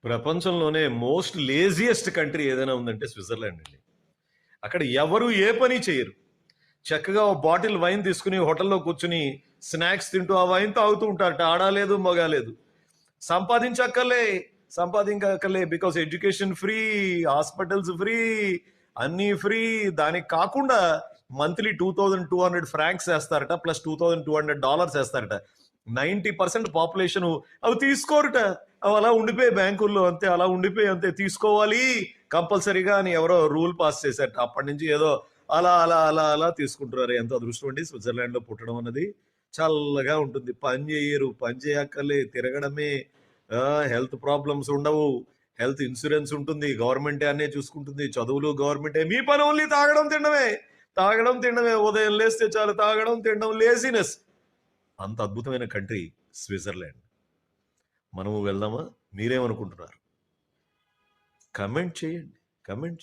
ప్రపంచంలోనే most laziest country ఏదైనా ఉందంటే స్విట్జర్లాండ్ అండి. అక్కడ ఎవరు ఏ పని చేయరు. చక్కగా ఓ బాటిల్ వైన్ తీసుకుని హోటల్లో కూర్చుని స్నాక్స్ తింటూ ఆ వైన్ తాగుతూ ఉంటారట. ఆడలేదు మగాలేదు. సంపాదించక్కర్లే సంపాదించక్కర్లే because education free, hospitals free, అన్నీ ఫ్రీ. దానికి కాకుండా మంత్లీ $2,200 వేస్తారట, ప్లస్ $2,200 వేస్తారట. 90% పాపులేషన్ అవి తీసుకోరుట. అవి అలా ఉండిపోయి బ్యాంకుల్లో అంతే, అలా ఉండిపోయి అంతే. తీసుకోవాలి కంపల్సరీగా అని ఎవరో రూల్ పాస్ చేశారట. అప్పటి నుంచి ఏదో అలా అలా అలా అలా తీసుకుంటున్నారు. ఎంతో అదృష్టం అండి స్విట్జర్లాండ్ లో పుట్టడం అన్నది. చల్లగా ఉంటుంది. పని చేయరు, పని చేయక్కర్లే, తిరగడమే. హెల్త్ ప్రాబ్లమ్స్ ఉండవు, హెల్త్ ఇన్సూరెన్స్ ఉంటుంది, గవర్నమెంటే అన్నీ చూసుకుంటుంది, చదువులు గవర్నమెంటే. మీ పని ఓన్లీ తాగడం తినడమే, తాగడం తినడమే. ఉదయం లేస్తే చాలు తాగడం తినడం, లేజినెస్. అంత అద్భుతమైన కంట్రీ స్విట్జర్లాండ్. మనము వెళ్దామా? మీరేమనుకుంటున్నారు? కమెంట్ చేయండి, కమెంట్